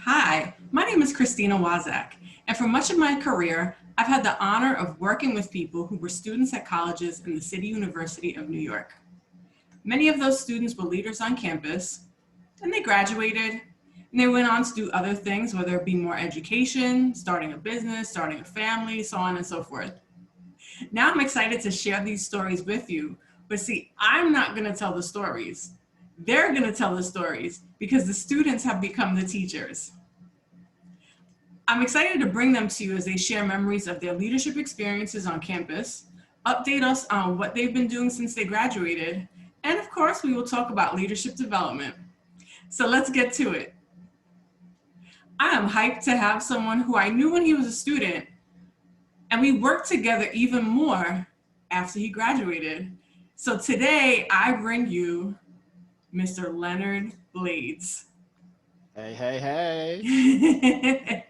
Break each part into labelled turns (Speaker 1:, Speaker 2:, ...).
Speaker 1: Hi, my name is Christina Wazak, and for much of my career, I've had the honor of working with people who were students at colleges in the City University of New York. Many of those students were leaders on campus, and they graduated, and they went on to do other things, whether it be more education, starting a business, starting a family, so on and so forth. Now I'm excited to share these stories with you, but see, I'm not gonna tell the stories. They're gonna tell the stories because the students have become the teachers. I'm excited to bring them to you as they share memories of their leadership experiences on campus, update us on what they've been doing since they graduated, and of course, we will talk about leadership development. So let's get to it. I am hyped to have someone who I knew when he was a student, and we worked together even more after he graduated. So today, I bring you Mr. Leonard Blades.
Speaker 2: Hey, hey, hey.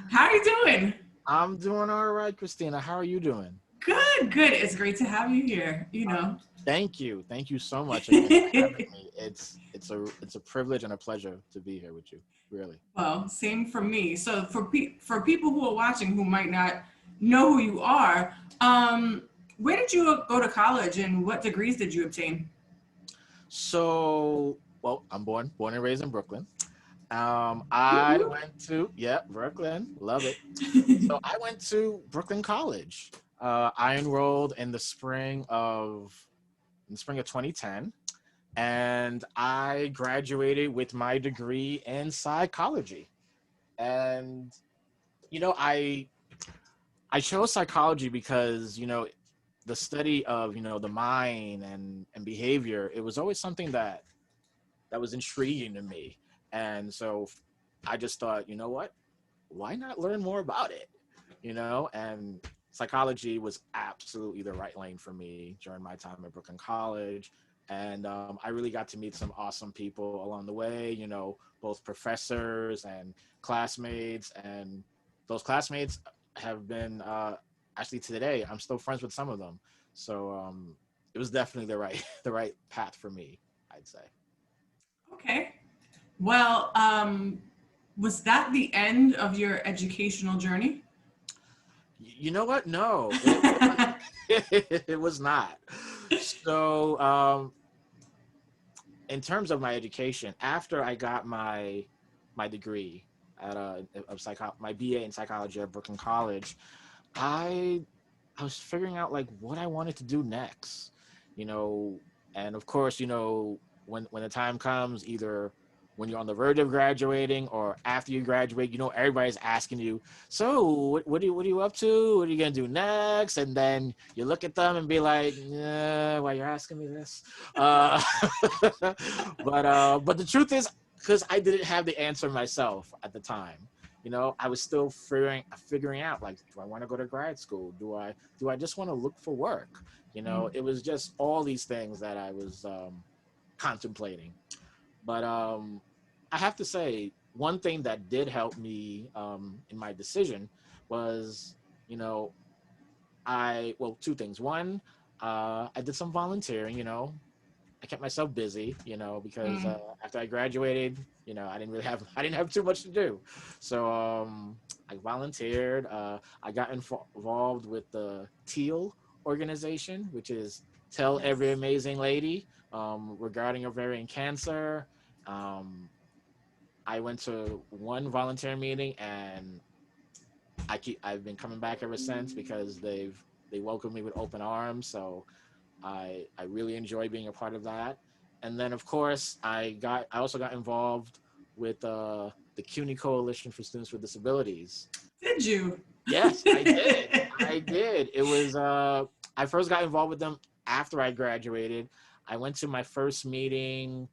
Speaker 1: How are you doing?
Speaker 2: I'm doing all right, Christina. How are you doing?
Speaker 1: Good, good. It's great to have you here, you know.
Speaker 2: Thank you. Thank you so much again for having me. It's a privilege and a pleasure to be here with you, really.
Speaker 1: Well, same for me. So for people who are watching who might not know who you are, where did you go to college and what degrees did you obtain?
Speaker 2: So, well, I'm born and raised in Brooklyn. I
Speaker 1: Woo-hoo.
Speaker 2: went to, yeah, Brooklyn, love it. So I went to Brooklyn College. I enrolled in the spring of 2010, and I graduated with my degree in psychology. And I chose psychology because the study of the mind and behavior. It was always something that was intriguing to me, and so I just thought, you know what, why not learn more about it? And psychology was absolutely the right lane for me during my time at Brooklyn College. And I really got to meet some awesome people along the way, both professors and classmates. And those classmates have been, actually today, I'm still friends with some of them. So it was definitely the right path for me, I'd say.
Speaker 1: Okay. Well, was that the end of your educational journey?
Speaker 2: You know what? No, it was not. So, in terms of my education, after I got my degree at my BA in psychology at Brooklyn College, I I was figuring out like what I wanted to do next, you know, and of course, when the time comes, either when you're on the verge of graduating or after you graduate, everybody's asking you, so what are you up to? What are you gonna do next? And then you look at them and be like, why you're asking me this? Uh, but the truth is, because I didn't have the answer myself at the time. I was still figuring out, like, do I want to go to grad school? Do I just want to look for work? It was just all these things that I was contemplating. But I have to say, one thing that did help me in my decision was, you know, two things. One, I did some volunteering. I kept myself busy, because after I graduated, I didn't have too much to do. So I volunteered. I got involved with the TEAL organization, which is Tell Every Amazing Lady, regarding ovarian cancer. I went to one volunteer meeting, and I've been coming back ever since because they welcomed me with open arms. So I really enjoy being a part of that. And then, of course, I also got involved with the CUNY Coalition for Students with Disabilities.
Speaker 1: Did you?
Speaker 2: Yes, I did. I did. It was I first got involved with them after I graduated. I went to my first meeting,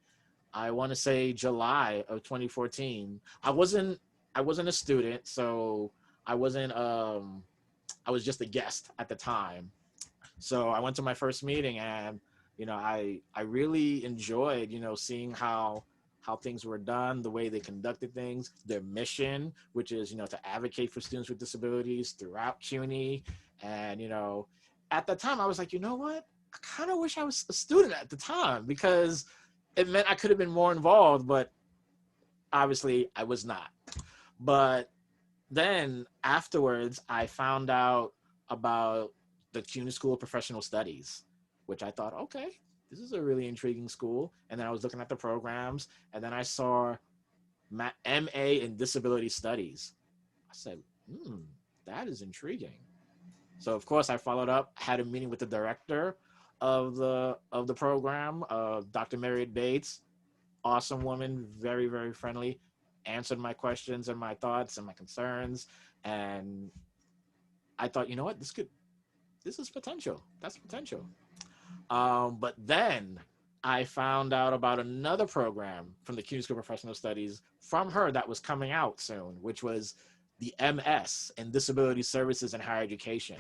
Speaker 2: I want to say July of 2014. I wasn't a student, so I wasn't I was just a guest at the time. So I went to my first meeting, and I really enjoyed seeing how things were done, the way they conducted things, their mission, which is to advocate for students with disabilities throughout CUNY. And at that time I was like, you know what, I kind of wish I was a student at the time, because it meant I could have been more involved. But obviously I was not. But then afterwards, I found out about the CUNY School of Professional Studies, which I thought, okay, this is a really intriguing school. And then I was looking at the programs, and then I saw MA in Disability Studies. I said, that is intriguing. So of course I followed up, had a meeting with the director of the program, Dr. Leonard Blades. Awesome woman, very, very friendly, answered my questions and my thoughts and my concerns. And I thought, you know what, this is potential. That's potential. But then I found out about another program from the CUNY School of Professional Studies from her that was coming out soon, which was the MS in Disability Services and Higher Education.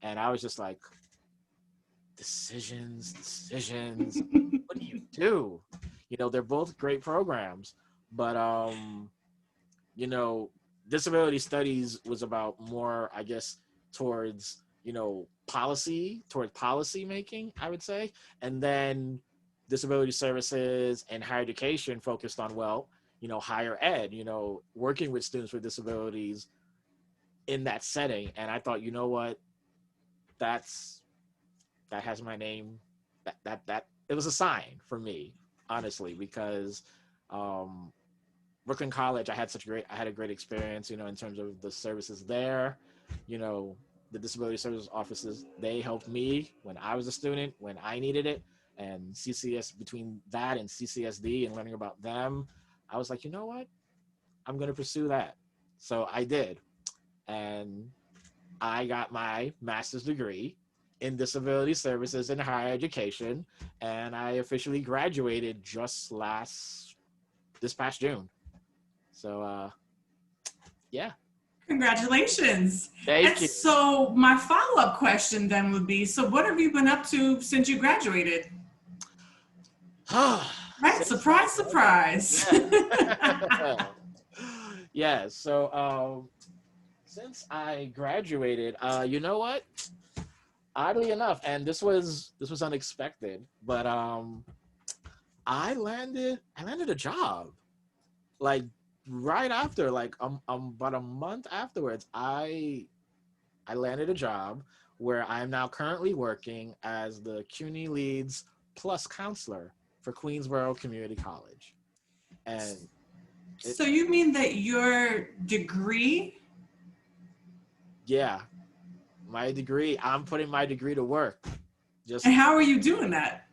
Speaker 2: And I was just like, decisions. What do you do? You know, they're both great programs, but you know, disability studies was about more, I guess, towards, you know, towards policy making, I would say. And then disability services and higher education focused on, well, you know, higher ed, you know, working with students with disabilities in that setting. And I thought, you know what, that has my name. That it was a sign for me, honestly, because Brooklyn College, I had a great experience, you know, in terms of the services there. You know, the disability services offices, they helped me when I was a student, when I needed it. And CCS, between that and CCSD and learning about them, I was like, you know what, I'm going to pursue that. So I did. And I got my master's degree in disability services and higher education, and I officially graduated just this past June. So yeah.
Speaker 1: Congratulations.
Speaker 2: Thank
Speaker 1: And
Speaker 2: you.
Speaker 1: so my follow-up question then would be, so what have you been up to since you graduated? Right? Surprise, surprise.
Speaker 2: Yeah. Yeah. So since I graduated, you know what? Oddly enough, and this was unexpected, but I landed a job. Like right after, like about a month afterwards, I landed a job where I'm now currently working as the CUNY LEADS Plus Counselor for Queensborough Community College. And
Speaker 1: so you mean that your degree?
Speaker 2: yeah, my degree, I'm putting my degree to work.
Speaker 1: And how are you doing that?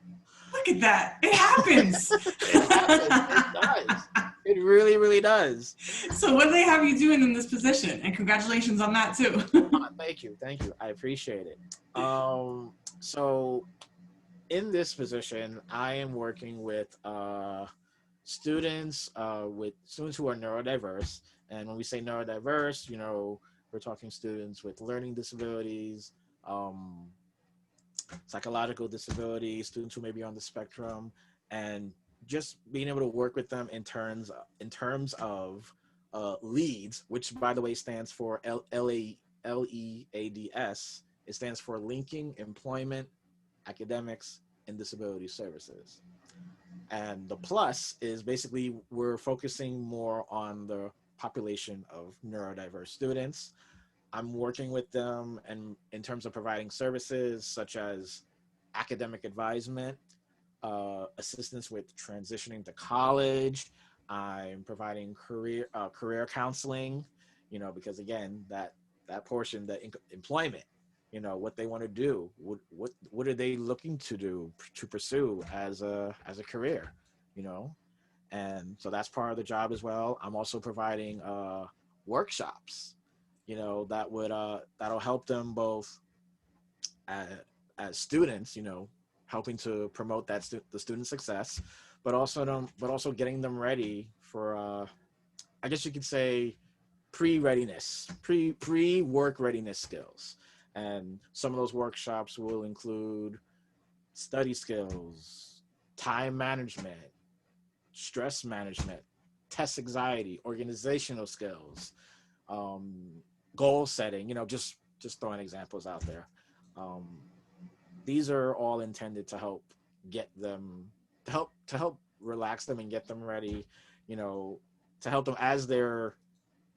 Speaker 1: Look at that. It happens.
Speaker 2: It happens. It does. It really, really does.
Speaker 1: So what do they have you doing in this position? And congratulations on that too.
Speaker 2: Thank you. I appreciate it. So in this position, I am working with students who are neurodiverse. And when we say neurodiverse, you know, we're talking students with learning disabilities, psychological disabilities, students who may be on the spectrum, and just being able to work with them in terms of LEADS, which by the way stands for LEADS. It stands for Linking Employment, Academics, and Disability Services. And the plus is basically we're focusing more on the population of neurodiverse students. I'm working with them and in terms of providing services such as academic advisement, assistance with transitioning to college. I'm providing career counseling, you know, because again, that portion, the employment, you know, what they want to do, what are they looking to do to pursue as a career, you know, and so that's part of the job as well. I'm also providing workshops, you know, that'll help them both as students, you know, helping to promote the student success, but also getting them ready for I guess you could say pre-work readiness skills. And some of those workshops will include study skills, time management, stress management, test anxiety, organizational skills, goal setting, you know, just throwing examples out there. These are all intended to help get them, to help relax them and get them ready, you know, to help them as they're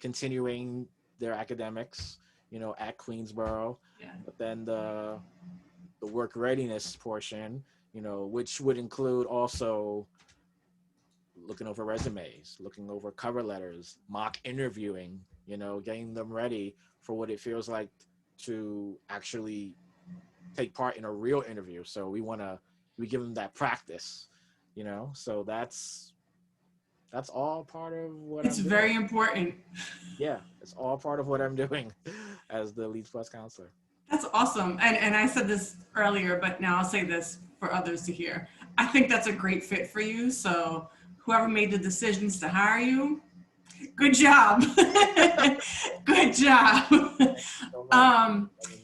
Speaker 2: continuing their academics, you know, at Queensborough.
Speaker 1: Yeah.
Speaker 2: But then the work readiness portion, you know, which would include also looking over resumes, looking over cover letters, mock interviewing, you know, getting them ready for what it feels like to actually take part in a real interview. So we give them that practice, you know. So that's all part of what
Speaker 1: It's
Speaker 2: I'm doing.
Speaker 1: very important.
Speaker 2: Yeah, it's all part of what I'm doing as the Leads Plus Counselor.
Speaker 1: That's awesome. And I said this earlier, but now I'll say this for others to hear. I think that's a great fit for you. So whoever made the decisions to hire you, good job. Good job.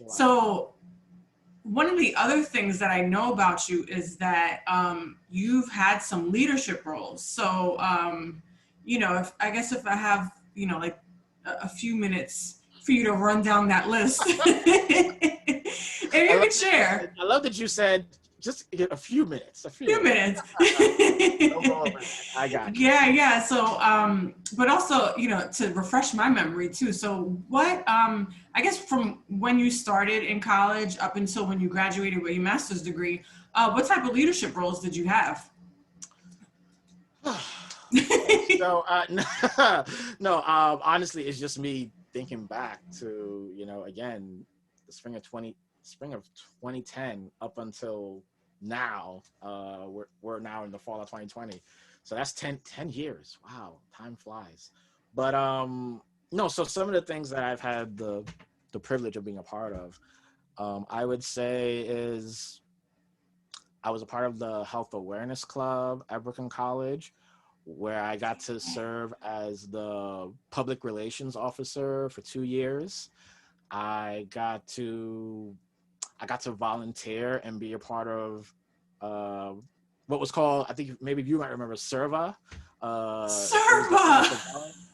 Speaker 1: So one of the other things that I know about you is that you've had some leadership roles. So, you know, if I have, you know, like a few minutes for you to run down that list, if you could share.
Speaker 2: I love that you said just a few minutes. A few
Speaker 1: minutes.
Speaker 2: No problem. I got you.
Speaker 1: Yeah. So, but also, you know, to refresh my memory too. So what, I guess from when you started in college up until when you graduated with your master's degree, what type of leadership roles did you have?
Speaker 2: So, honestly, it's just me thinking back to, you know, again, the spring of 2010 up until now. We're now in the fall of 2020. So that's 10 years. Wow, time flies. But no, so some of the things that I've had the privilege of being a part of, I would say is I was a part of the Health Awareness Club at Brooklyn College, where I got to serve as the public relations officer for 2 years. I got to volunteer and be a part of what was called, I think maybe you might remember, SERVA.
Speaker 1: SERVA!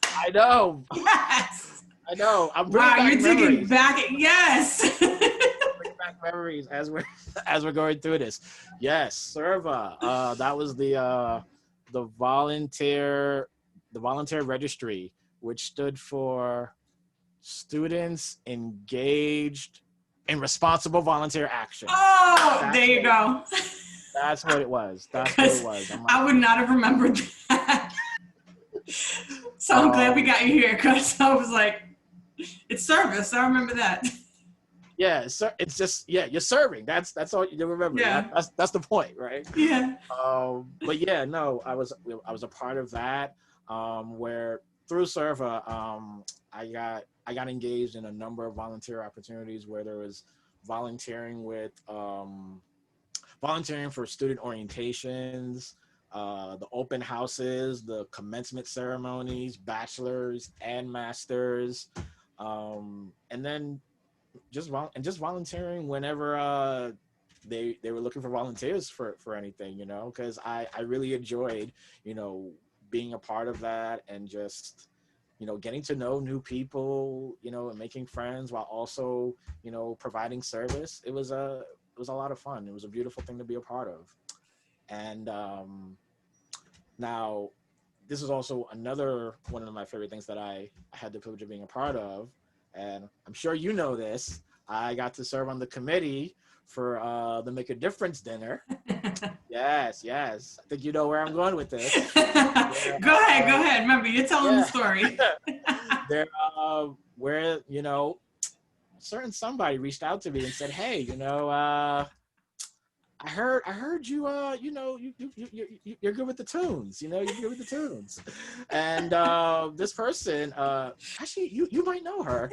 Speaker 2: I know.
Speaker 1: Yes.
Speaker 2: I know. I'm
Speaker 1: wow, you're
Speaker 2: memories.
Speaker 1: digging back. Yes.
Speaker 2: Bringing back memories as we're going through this. Yes, SERVA. That was the volunteer registry, which stood for Students Engaged in Responsible Volunteer Action.
Speaker 1: Oh, there you go.
Speaker 2: That's what it was. That's what it was.
Speaker 1: I would not have remembered that. So I'm glad we got you here, because I was like, it's service. I remember that.
Speaker 2: Yeah, it's just, yeah, you're serving. That's all you remember.
Speaker 1: Yeah.
Speaker 2: That's the point, right?
Speaker 1: Yeah.
Speaker 2: But yeah, no, I was a part of that. Where through SERVA, I got engaged in a number of volunteer opportunities where there was volunteering for student orientations, the open houses, the commencement ceremonies, bachelors and masters, and then just volunteering whenever they were looking for volunteers for anything, you know, because I really enjoyed, you know, being a part of that and just, you know, getting to know new people, you know, and making friends while also, you know, providing service. It was a lot of fun. It was a beautiful thing to be a part of. And now this is also another one of my favorite things that I had the privilege of being a part of. And I'm sure you know this. I got to serve on the committee for the Make a Difference dinner. Yes. I think you know where I'm going with this.
Speaker 1: Go ahead. Remember, you're telling the story.
Speaker 2: There, where, you know, somebody reached out to me and said, hey, you know, I heard you, you know, you're good with the tunes, you know, you're good with the tunes. And this person, actually, you might know her.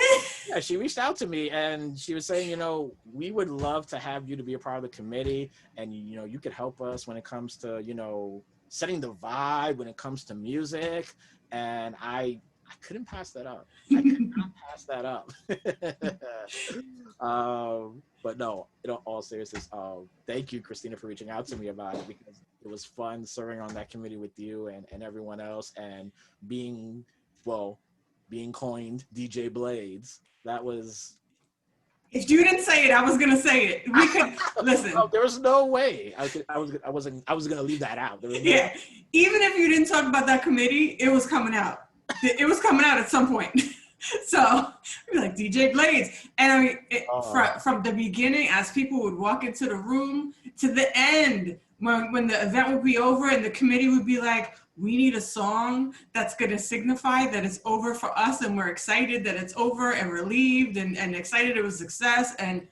Speaker 2: Yeah, she reached out to me and she was saying, you know, we would love to have you to be a part of the committee, and, you know, you could help us when it comes to, you know, setting the vibe when it comes to music. And I couldn't pass that up. I could not pass that up. But no, in all seriousness, thank you, Christina, for reaching out to me about it, because it was fun serving on that committee with you and everyone else, and being coined DJ Blades. That was
Speaker 1: If you didn't say it, I was gonna say it. We could listen.
Speaker 2: Oh, there was no way I was gonna leave that out. There was no
Speaker 1: Yeah, even if you didn't talk about that committee, it was coming out. It was coming out at some point. So we're like DJ Blades, and I mean, from the beginning, as people would walk into the room to the end, when the event would be over and the committee would be like, we need a song that's going to signify that it's over for us, and we're excited that it's over, and relieved and excited it was a success. And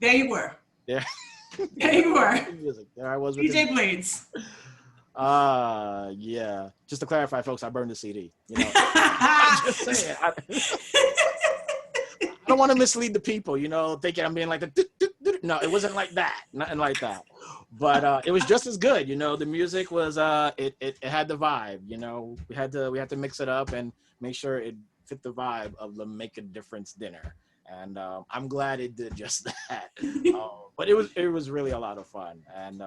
Speaker 1: there you were.
Speaker 2: Yeah.
Speaker 1: There you were.
Speaker 2: There I was with
Speaker 1: DJ Blades.
Speaker 2: Yeah. Just to clarify, folks, I burned the CD. You know, I'm just saying. I don't want to mislead the people, you know, thinking I'm being like no, it wasn't like that. Nothing like that. But it was just as good, you know. The music was it had the vibe, you know. We had to mix it up and make sure it fit the vibe of the Make a Difference dinner. And I'm glad it did just that. But it was really a lot of fun. And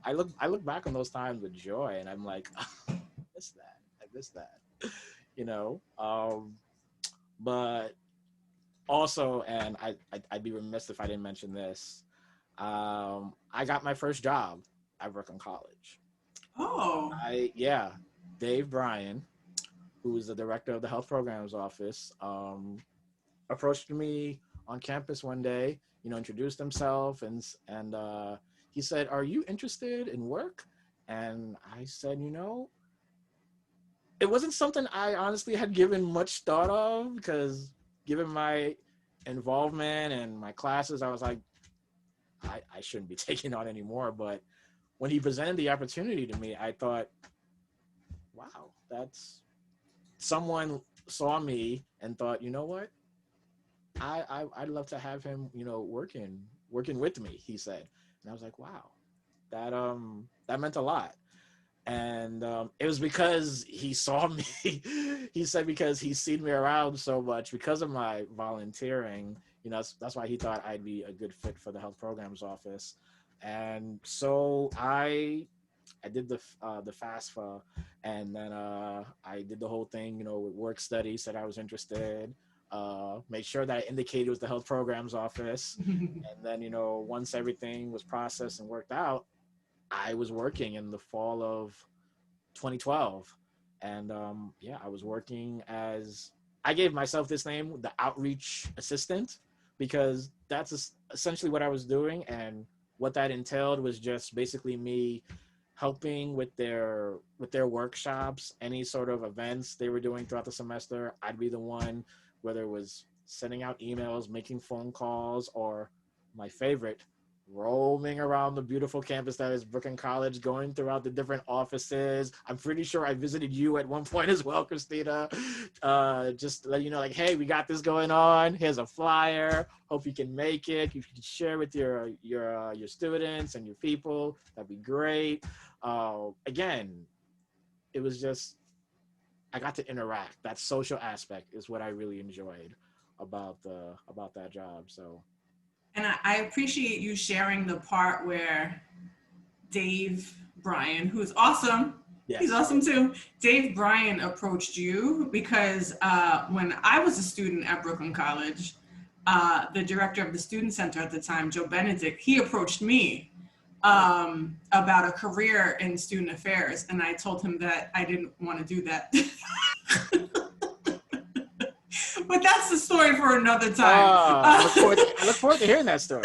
Speaker 2: I look back on those times with joy, and I'm like, oh, I miss that, you know. But also, and I'd be remiss if I didn't mention this. I got my first job at Brooklyn College.
Speaker 1: Oh.
Speaker 2: Dave Bryan, who's the director of the health programs office, approached me on campus one day, you know, introduced himself, and he said, "Are you interested in work?" And I said, you know, it wasn't something I honestly had given much thought of, because given my involvement and my classes, I was like, I shouldn't be taking on anymore. But when he presented the opportunity to me, I thought, wow, that's someone saw me and thought, you know what? I'd love to have him, you know, working with me, he said. And I was like, wow, that meant a lot. And it was because he saw me. He said because he's seen me around so much because of my volunteering, you know, that's why he thought I'd be a good fit for the health programs office. And so I did the FAFSA, and then I did the whole thing, you know, with work study, said I was interested, made sure that I indicated it was the health programs office. And then, you know, once everything was processed and worked out, I was working in the fall of 2012. And I was working as, I gave myself this name, the outreach assistant, because that's essentially what I was doing. And what that entailed was just basically me helping with their workshops, any sort of events they were doing throughout the semester. I'd be the one, whether it was sending out emails, making phone calls, or my favorite, roaming around the beautiful campus that is Brooklyn College, going throughout the different offices. I'm pretty sure I visited you at one point as well, Christina. Just to let you know, like, hey, we got this going on. Here's a flyer. Hope you can make it. You can share with your students and your people. That'd be great. Again, it was just, I got to interact. That social aspect is what I really enjoyed about that job. So.
Speaker 1: And I appreciate you sharing the part where Dave Bryan, who's awesome, yes, he's awesome too. Dave Bryan approached you because when I was a student at Brooklyn College, the director of the student center at the time, Joe Benedict, he approached me about a career in student affairs. And I told him that I didn't want to do that. But that's the story for another time.
Speaker 2: I look forward to hearing that story.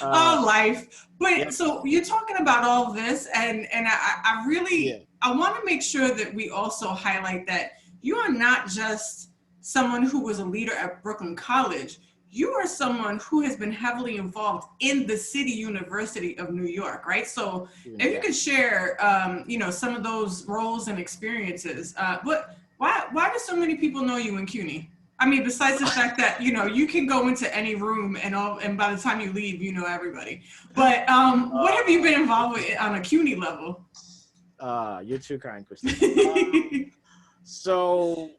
Speaker 1: Life. But yeah. So you're talking about all this, and I really, I want to make sure that we also highlight that you are not just someone who was a leader at Brooklyn College. You are someone who has been heavily involved in the City University of New York, right? So if you could share, you know, some of those roles and experiences, but why do so many people know you in CUNY? I mean, besides the fact that, you know, you can go into any room and by the time you leave, you know everybody. But what have you been involved with on a CUNY level?
Speaker 2: You're too kind, Christina. So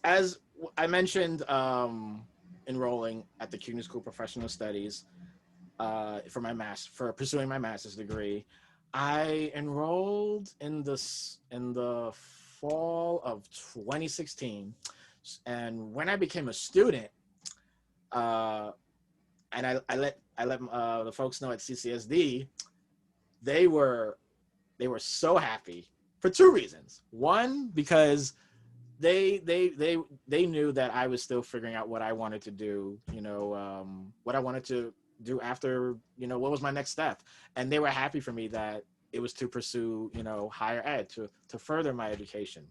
Speaker 2: as I mentioned, enrolling at the CUNY School of Professional Studies for pursuing my master's degree. I enrolled in the fall of 2016. And when I became a student, and I let the folks know at CCSD, they were so happy for two reasons. One, because they knew that I was still figuring out what I wanted to do, what I wanted to do after, what was my next step. And they were happy for me that it was to pursue, higher ed, to further my education.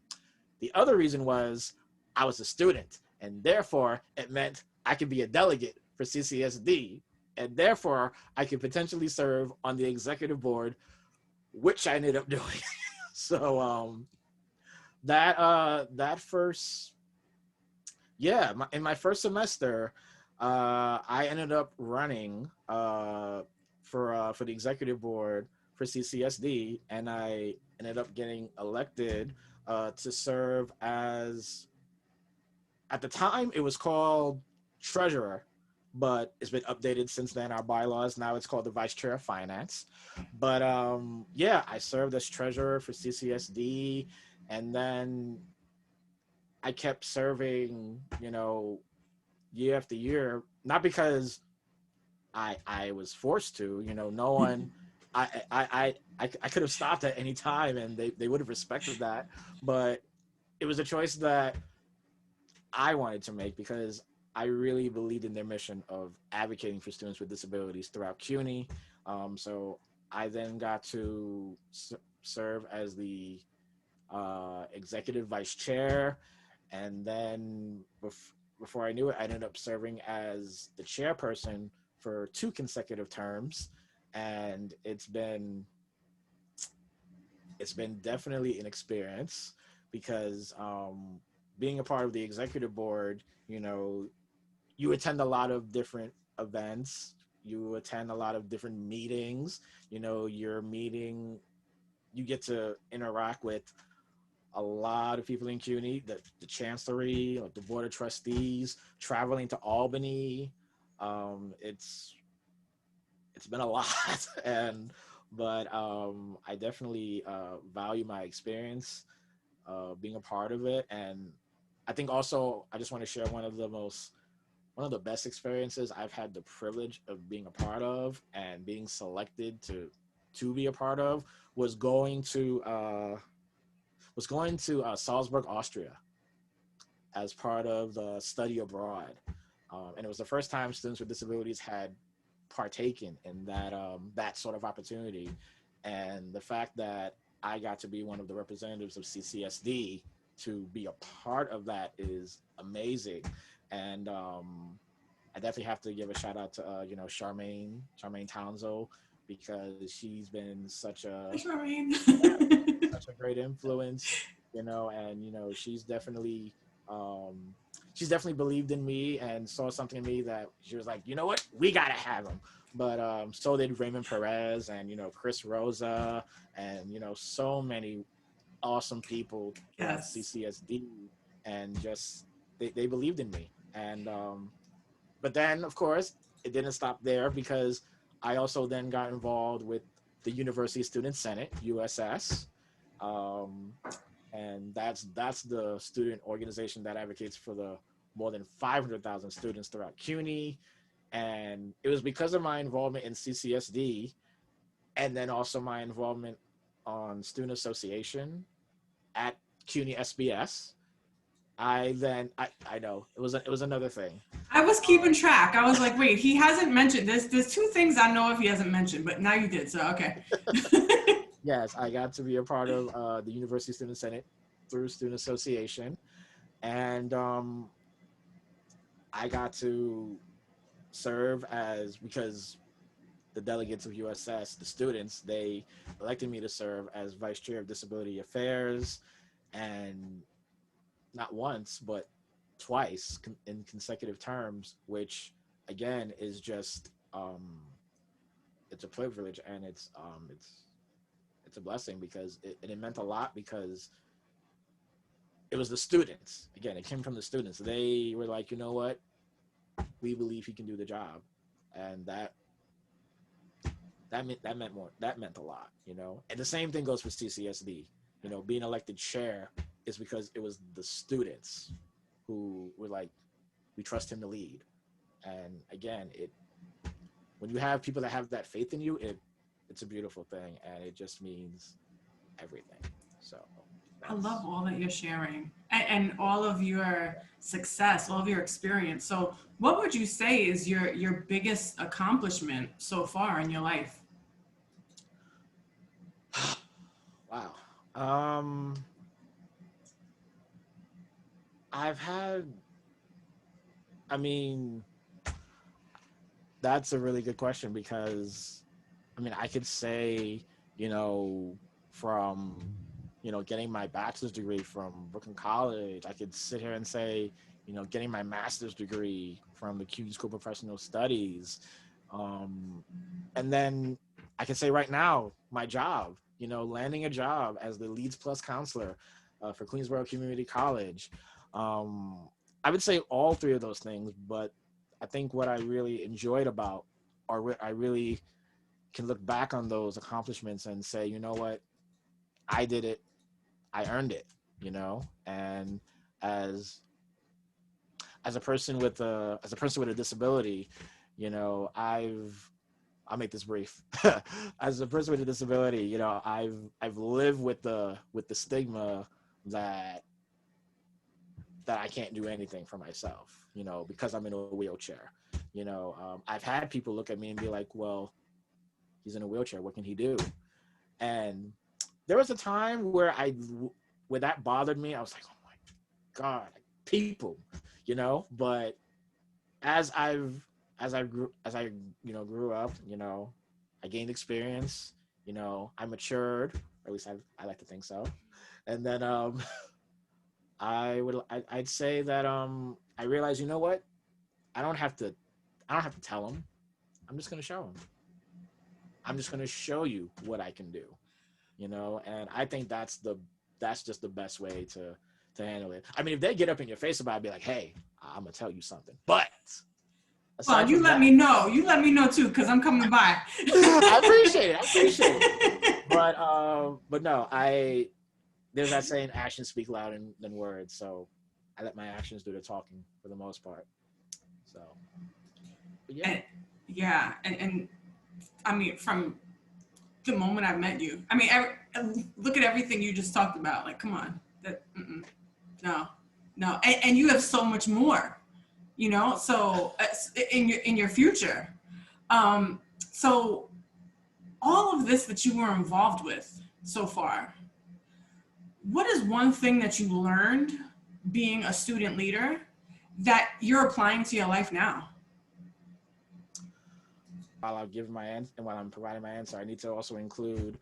Speaker 2: The other reason was I was a student, and therefore it meant I could be a delegate for CCSD, and therefore I could potentially serve on the executive board, which I ended up doing. So that first, in my first semester, I ended up running for the executive board for CCSD, and I ended up getting elected to serve as, at the time it was called treasurer, but it's been updated since then, our bylaws. Now it's called the vice chair of finance. But I served as treasurer for CCSD, and then I kept serving, year after year, not because I was forced to, no one, I could have stopped at any time and they would have respected that, but it was a choice that I wanted to make because I really believed in their mission of advocating for students with disabilities throughout CUNY. So I then got to serve as the executive vice chair, and then before I knew it, I ended up serving as the chairperson for 2 consecutive terms, and it's been definitely an experience because being a part of the executive board, you attend a lot of different events, you attend a lot of different meetings, you get to interact with a lot of people in CUNY, the chancellery, like the board of trustees, traveling to Albany. It's been a lot, but I definitely value my experience being a part of it. And I think also I just want to share one of the best experiences I've had the privilege of being a part of and being selected to be a part of was going to Salzburg, Austria, as part of the study abroad, and it was the first time students with disabilities had partaken in that sort of opportunity, and the fact that I got to be one of the representatives of CCSD to be a part of that is amazing. And I definitely have to give a shout out to Charmaine Townsell, because she's been such a such a great influence, and she's definitely believed in me and saw something in me that she was like, you know what, we gotta have him. But so did Raymond Perez and Chris Rosa and so many awesome people at
Speaker 1: Yes.
Speaker 2: CCSD, and just they believed in me. And but then of course it didn't stop there, because I also then got involved with the University Student Senate, USS, and that's the student organization that advocates for the more than 500,000 students throughout CUNY. And it was because of my involvement in CCSD, and then also my involvement on student association at CUNY SBS. I know it was another thing.
Speaker 1: I was keeping track. I was like, wait, he hasn't mentioned this. There's 2 things I know if he hasn't mentioned, but now you did, so okay.
Speaker 2: Yes, I got to be a part of the University Student Senate through Student Association, and I got to serve because the delegates of USS, the students, they elected me to serve as Vice Chair of Disability Affairs, and not once, but twice in consecutive terms, which again is just it's a privilege, and it's a blessing, because it meant a lot, because it was the students. Again, it came from the students. They were like, you know what, we believe he can do the job, and that meant a lot, And the same thing goes for CCSD. Being elected chair is because it was the students who were like, we trust him to lead. And again, when you have people that have that faith in you, it's a beautiful thing, and it just means everything. So
Speaker 1: I love all that you're sharing and all of your success, all of your experience. So what would you say is your biggest accomplishment so far in your life?
Speaker 2: Wow. I mean, that's a really good question, because I mean, I could say, from, getting my bachelor's degree from Brooklyn College, I could sit here and say, getting my master's degree from the CUNY School of Professional Studies. And then I can say right now, my job, landing a job as the Leads Plus Counselor for Queensborough Community College. I would say all three of those things, but I think what I really enjoyed about, or what I really can look back on those accomplishments and say, you know what, I did it, I earned it, and as a person with a disability, I'll make this brief. As a person with a disability, I've lived with the stigma that I can't do anything for myself, because I'm in a wheelchair. I've had people look at me and be like, well, he's in a wheelchair, what can he do? And there was a time where that bothered me. I was like, oh my God, people, but as I grew up, I gained experience, I matured, or at least I like to think so. And then I'd say that I realized, you know what, I don't have to tell him. I'm just going to show him. I'm just going to show you what I can do, and I think that's just the best way to handle it. I mean, if they get up in your face about it, I'd be like, hey, I'm going to tell you something. But
Speaker 1: well, you let me know. You let me know too, because I'm coming by.
Speaker 2: I appreciate it. But no, there's that saying, actions speak louder than words. So I let my actions do the talking for the most part. So,
Speaker 1: yeah. And I mean, from the moment I met you, I mean, look at everything you just talked about. Like, come on, no. And you have so much more, so in your future. So all of this that you were involved with so far, what is one thing that you learned being a student leader that you're applying to your life now?
Speaker 2: While I give my answer and while I'm providing my answer, I need to also include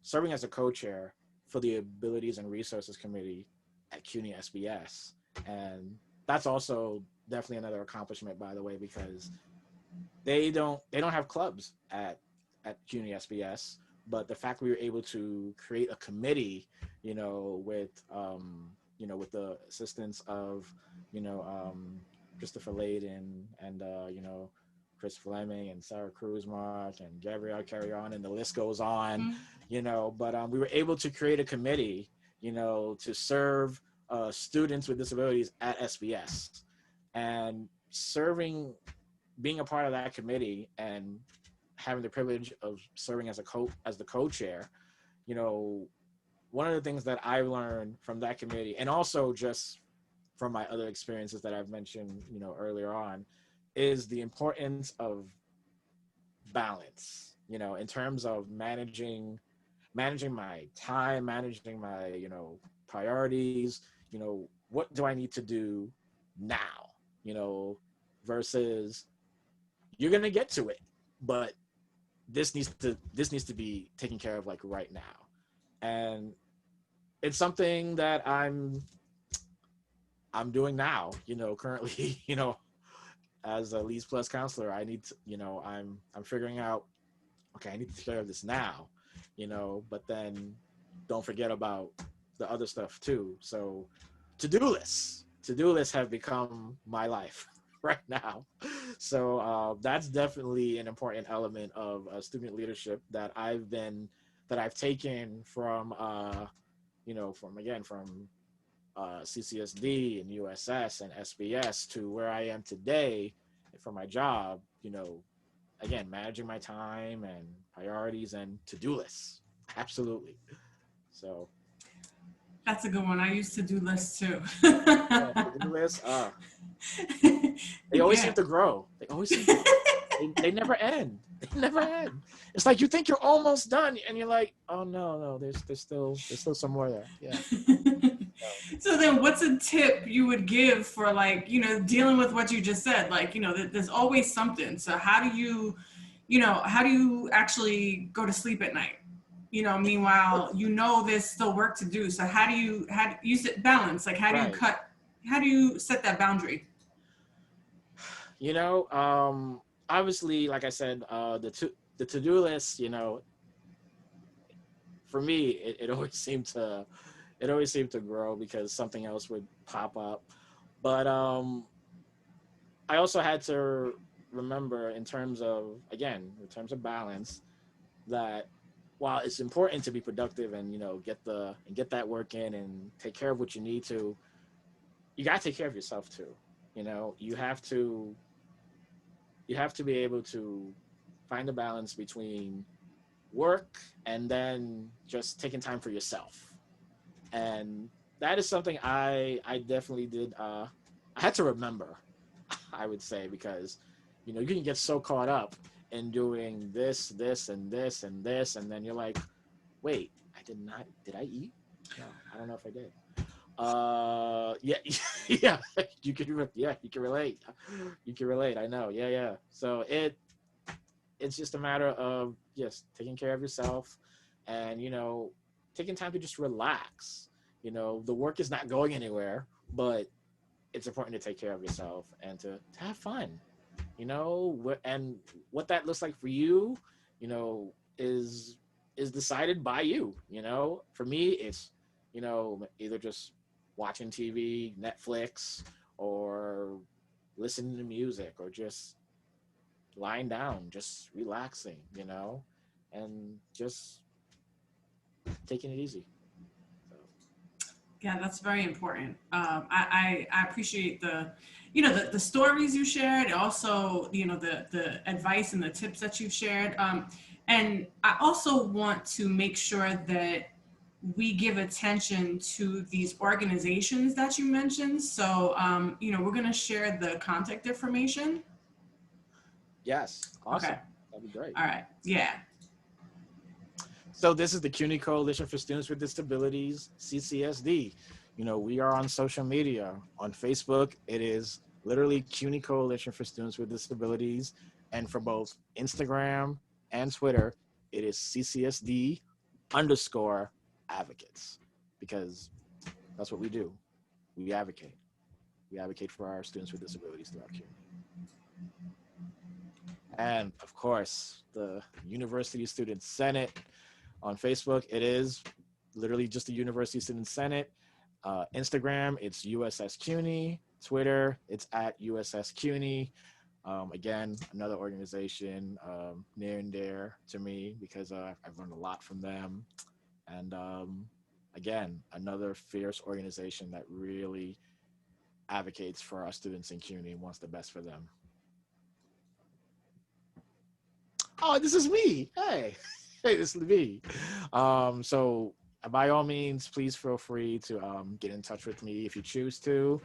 Speaker 2: serving as a co-chair for the Abilities and Resources Committee at CUNY SBS. And that's also definitely another accomplishment, by the way, because they don't have clubs at CUNY SBS, but the fact we were able to create a committee, with the assistance of, Christopher Layden and Chris Fleming and Sarah Cruzmark and Gabrielle Carrion, and the list goes on, but we were able to create a committee, to serve students with disabilities at SBS. And being a part of that committee and having the privilege of serving as the co-chair, one of the things that I learned from that committee, and also just from my other experiences that I've mentioned, earlier on, is the importance of balance, in terms of managing my time, managing my, priorities, what do I need to do now, versus you're going to get to it, but this needs to be taken care of like right now. And it's something that I'm doing now, currently, as a Leads Plus Counselor. I need to, I'm figuring out, okay, I need to take care of this now, but then don't forget about the other stuff too. So to-do lists have become my life right now. So that's definitely an important element of student leadership that I've taken from, from CCSD and USS and SBS to where I am today for my job, you know, again, managing my time and priorities and to-do lists. Absolutely. So.
Speaker 1: That's a good one. I use to-do lists too.
Speaker 2: To-do lists, they always seem to grow. They always seem to they never end. They never end. It's like you think you're almost done and you're like, oh no, there's still some more there. Yeah.
Speaker 1: So then what's a tip you would give for, like, you know, dealing with what you just said? Like, you know, there's always something. So how do you actually go to sleep at night? You know, meanwhile, you know, there's still work to do. So how do you set balance? Like, how do you set that boundary?
Speaker 2: You know, obviously, like I said, the to-do list, you know, for me, it always seemed to grow because something else would pop up. But I also had to remember in terms of balance, that while it's important to be productive and, you know, get that work in and take care of what you need to, you got to take care of yourself too. You know, you have to be able to find a balance between work and then just taking time for yourself. And that is something I definitely did. I had to remember, I would say, because, you know, you can get so caught up in doing this, and this, and this, and then you're like, wait, did I eat? No, I don't know if I did. Yeah, you can relate. You can relate. I know. Yeah. So it's just a matter of just taking care of yourself and, you know, taking time to just relax. You know, the work is not going anywhere, but it's important to take care of yourself and to have fun. You know, and what that looks like for you, you know, is decided by you. You know, for me, it's, you know, either just watching TV, Netflix, or listening to music, or just lying down, just relaxing, you know, and just taking it easy. So.
Speaker 1: Yeah, that's very important. I appreciate the stories you shared, also, you know, the advice and the tips that you've shared. And I also want to make sure that we give attention to these organizations that you mentioned. So, you know, we're going to share the contact information.
Speaker 2: Yes. Awesome.
Speaker 1: Okay.
Speaker 2: That'd be great.
Speaker 1: All right. Yeah.
Speaker 2: So this is the CUNY Coalition for Students with Disabilities, CCSD. You know, we are on social media. On Facebook, it is literally CUNY Coalition for Students with Disabilities. And for both Instagram and Twitter, it is CCSD_advocates, because that's what we do. We advocate. We advocate for our students with disabilities throughout CUNY. And of course, the University Student Senate. On Facebook, it is literally just the University Student Senate. Instagram, it's USS CUNY. Twitter, it's at USS CUNY. Again, another organization near and dear to me because I've learned a lot from them. And again, another fierce organization that really advocates for our students in CUNY and wants the best for them. Oh, this is me. Hey, this is me. So by all means, please feel free to get in touch with me if you choose to.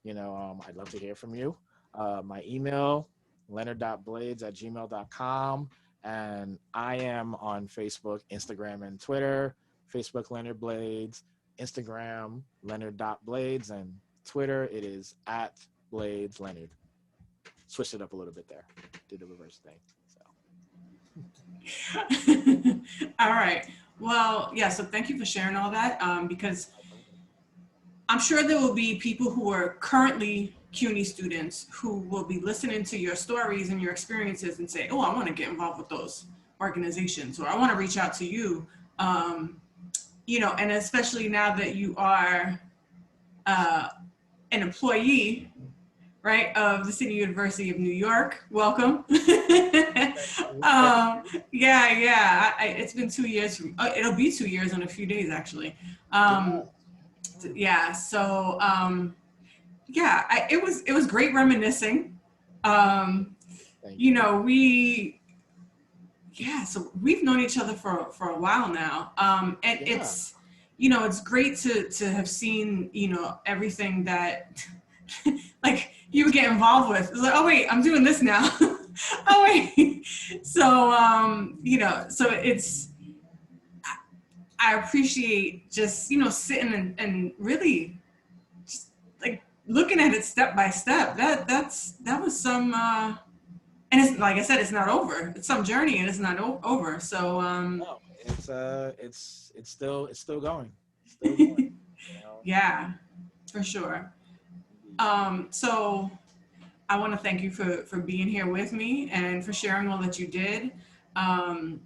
Speaker 2: You know, I'd love to hear from you. My email, leonard.blades@gmail.com. And I am on Facebook, Instagram, and Twitter. Facebook, Leonard Blades. Instagram, Leonard.Blades. And Twitter, it is @BladesLeonard. Switched it up a little bit there. Did the reverse thing.
Speaker 1: All right. Well, yeah, so thank you for sharing all that, because I'm sure there will be people who are currently CUNY students who will be listening to your stories and your experiences and say, oh, I want to get involved with those organizations, or I want to reach out to you. You know, and especially now that you are an employee, right, of the City University of New York. Welcome. Yeah. It's been 2 years. It'll be 2 years in a few days, actually. Yeah. So, yeah, it was great reminiscing. Um,
Speaker 2: Thank
Speaker 1: you
Speaker 2: you.
Speaker 1: know, so we've known each other for a while now. And
Speaker 2: Yeah.
Speaker 1: it's, it's great to have seen, everything that like you would get involved with. It's like, oh wait, I'm doing this now. Oh wait. So, so I appreciate just, sitting and really just like looking at it step by step. That was some, and it's like I said, it's not over. It's some journey, and it's not over. So,
Speaker 2: No, it's still going. Still going. You know?
Speaker 1: yeah, for sure. So I want to thank you for being here with me and for sharing all that you did. And,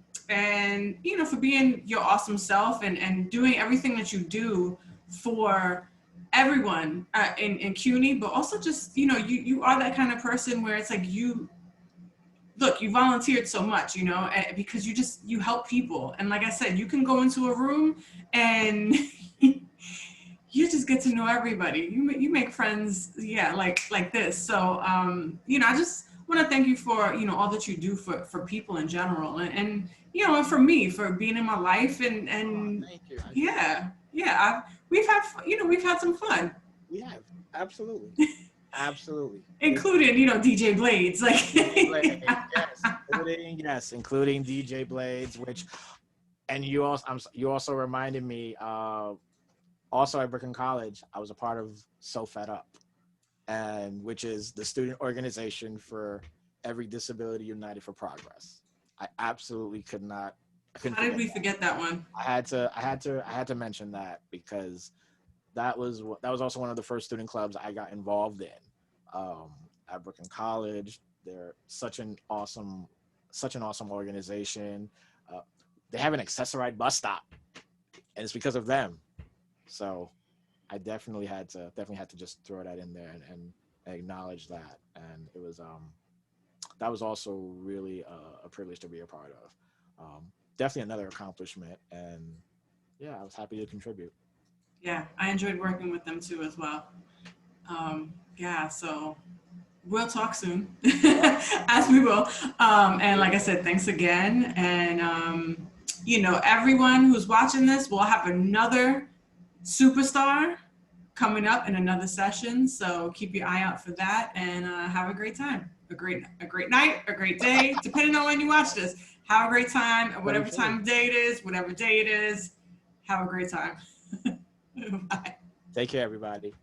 Speaker 1: for being your awesome self and doing everything that you do for everyone in CUNY, but also just, you are that kind of person where it's like look, you volunteered so much, because you help people. And like I said, you can go into a room and you just get to know everybody. You make friends, yeah, like this. So, I just want to thank you for, all that you do for people in general. And and for me, for being in my life and
Speaker 2: Thank you.
Speaker 1: yeah, we've had some fun.
Speaker 2: We have. Absolutely. Absolutely.
Speaker 1: Including, DJ Blades, like
Speaker 2: DJ Blades, including DJ Blades, and you also reminded me, also at Brooklyn College, I was a part of So Fed Up, and which is the student organization for Every Disability United for Progress. I absolutely couldn't
Speaker 1: How did we forget that one?
Speaker 2: I had to mention that because that was also one of the first student clubs I got involved in. At Brooklyn College, they're such an awesome organization. They have an accessorized bus stop, and it's because of them. So I definitely had to just throw that in there and acknowledge that. And it was that was also really a privilege to be a part of. Definitely another accomplishment, and yeah, I was happy to contribute.
Speaker 1: Yeah, I enjoyed working with them too as well. Yeah, so we'll talk soon, as we will. And like I said, thanks again. And, everyone who's watching this will have another superstar coming up in another session. So keep your eye out for that and have a great time. A great night, a great day, depending on when you watch this. Have a great time, whatever time of day it is, whatever day it is. Have a great time. Bye.
Speaker 2: Take care, everybody.